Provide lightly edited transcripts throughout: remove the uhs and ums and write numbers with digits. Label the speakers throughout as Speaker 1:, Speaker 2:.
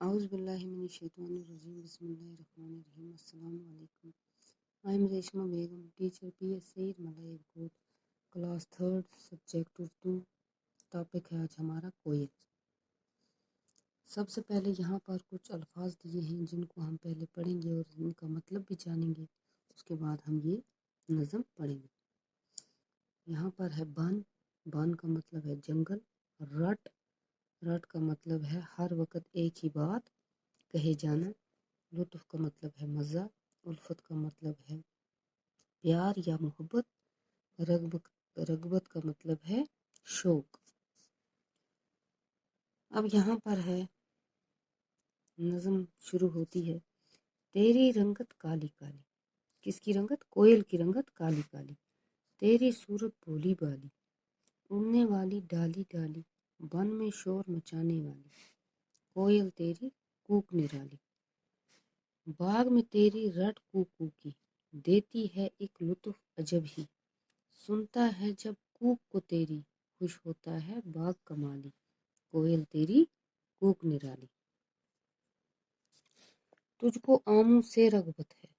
Speaker 1: اعوذ باللہ من الشیطان الرجیم بسم اللہ الرحمن الرحیم السلام علیکم. I am Reshma Begum, teacher P S Saeed ملائب quote, class 3 subject Urdu. Topic ہے آج ہمارا کوئل. سب سے پہلے یہاں پر کچھ الفاظ دیے ہیں جن کو ہم پہلے پڑھیں گے اور ان کا مطلب بھی جانیں گے. اس کے بعد ہم یہ نظم پڑھیں گے. یہاں پر ہے بن. بن کا مطلب ہے جنگل. رٹ. رٹ کا مطلب ہے ہر وقت ایک ہی بات کہے جانا. لطف کا مطلب ہے مزہ. الفت کا مطلب ہے پیار یا محبت. رغبت کا مطلب ہے شوق. اب یہاں پر ہے نظم شروع ہوتی ہے. تیری رنگت کالی کالی. کس کی رنگت؟ کوئل کی رنگت کالی کالی. تیری صورت بھولی بالی. اڑنے والی ڈالی ڈالی. بن میں شور مچانے والی. کوئل تیری کوک نرالی. باغ میں تیری رٹ کو کی. دیتی ہے ایک لطف عجب ہی. سنتا ہے جب کوک کو تیری. خوش ہوتا ہے باغ کا مالی. کوئل تیری کوک نرالی. تجھ کو آموں سے رغبت ہے.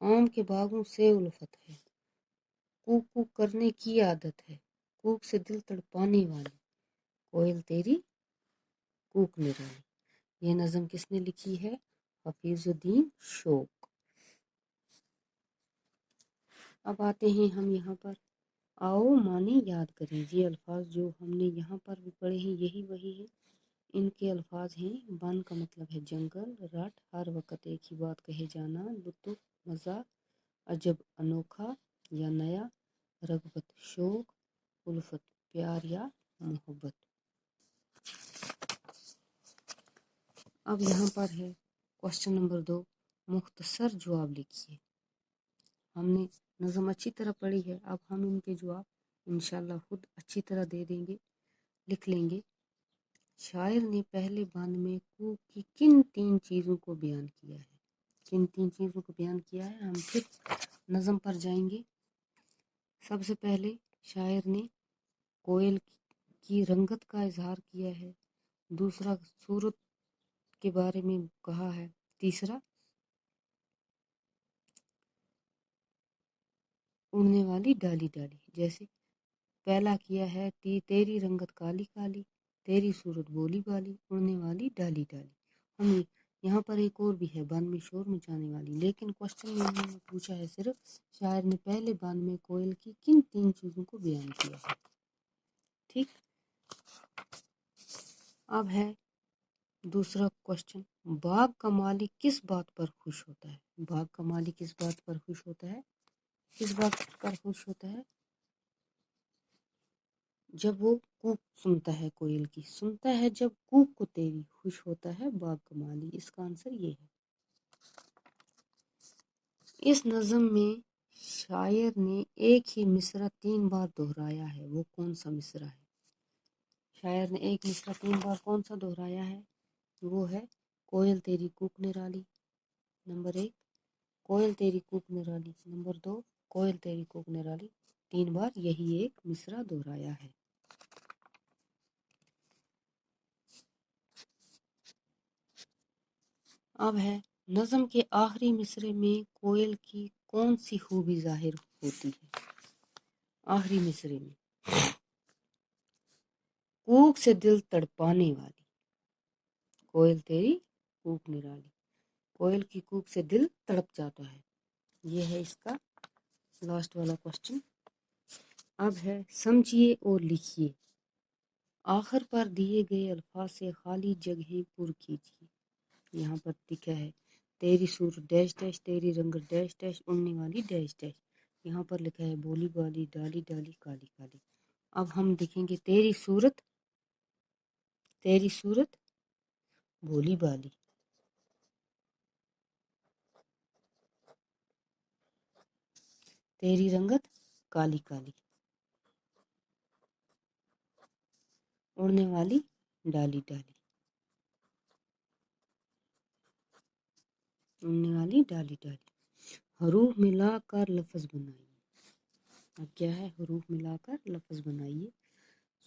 Speaker 1: آم کے باغوں سے الفت ہے. کوک کوک کرنے کی عادت ہے. کوک سے دل تڑپانے والی. کوئل تیری کوک نرالی. یہ نظم کس نے لکھی ہے؟ حفیظ الدین شوق. اب آتے ہیں ہم یہاں پر. آؤ معنی یاد کریں. یہ الفاظ جو ہم نے یہاں پر بھی پڑھے ہیں یہی وہی ہیں. ان کے الفاظ ہیں. بن کا مطلب ہے جنگل. رٹ ہر وقت ایک ہی بات کہے جانا. لطف مزہ. عجب انوکھا یا نیا. رغبت شوق. الفت پیار یا محبت. اب یہاں پر ہے کوشچن نمبر 2. مختصر جواب لکھیے. ہم نے نظم اچھی طرح پڑھی ہے. اب ہم ان کے جواب انشاءاللہ خود اچھی طرح دے دیں گے. لکھ لیں گے. شاعر نے پہلے بند میں کوک کی کن 3 چیزوں کو بیان کیا ہے؟ کن 3 چیزوں کو بیان کیا ہے؟ ہم پھر نظم پر جائیں گے. سب سے پہلے شاعر نے کوئل کی رنگت کا اظہار کیا ہے. دوسرا صورت کے بارے میں کہا ہے. تیسرا اڑنے والی ڈالی ڈالی. جیسے پہلا کیا ہے تیری رنگت کالی کالی. تیری صورت بولی بالی. اڑنے والی ڈالی ڈالی. ہم یہاں پر ایک اور بھی ہے بن میں شور مچانے والی. لیکن کوشچن میں انہوں نے پوچھا ہے صرف شاعر نے پہلے بن میں کوئل کی کن 3 چیزوں کو بیان کیا ہے. ٹھیک. اب ہے دوسرا کوشچن. باغ کا مالی کس بات پر خوش ہوتا ہے؟ باغ کا مالی کس بات پر خوش ہوتا ہے؟ کس بات پر خوش ہوتا ہے؟ جب وہ کوک سنتا ہے کوئل کی. سنتا ہے جب کوک کو تیری. خوش ہوتا ہے باغ کا مالی. اس کا آنسر یہ ہے. اس نظم میں شاعر نے ایک ہی مصرع 3 بار دہرایا ہے. وہ کون سا مصرع ہے؟ شاعر نے ایک مصرع 3 بار کون سا دہرایا ہے؟ وہ ہے کوئل تیری کوک نرالی. نمبر 1 کوئل تیری کوک نرالی. نمبر 2 کوئل تیری کوک نرالی. 3 بار یہی ایک مصرع دہرایا ہے. اب ہے نظم کے آخری مصرعے میں کوئل کی کون سی خوبی ظاہر ہوتی ہے؟ آخری مصرعے میں کوک سے دل تڑپانے والی. کوئل تیری کوک نرالی. کوئل کی کوک سے دل تڑپ جاتا ہے. یہ ہے اس کا لاسٹ والا کوشچن. اب ہے سمجھیے اور لکھیے. آخر پر دیے گئے الفاظ سے خالی جگہیں پر کیجیے. یہاں پر لکھا ہے تیری صورت ڈیش ڈیش. تیری رنگت ڈیش ڈیش. اڑنے والی ڈیش ڈیش. یہاں پر لکھا ہے بولی بالی ڈالی ڈالی کالی کالی. اب ہم دیکھیں گے تیری صورت. تیری صورت بولی بالی. تیری رنگت کالی کالی. اڑنے والی ڈالی ڈالی. اڑنے والی ڈالی ڈالی. حروف ملا کر لفظ بنائیے. اب کیا ہے؟ حروف ملا کر لفظ بنائیے.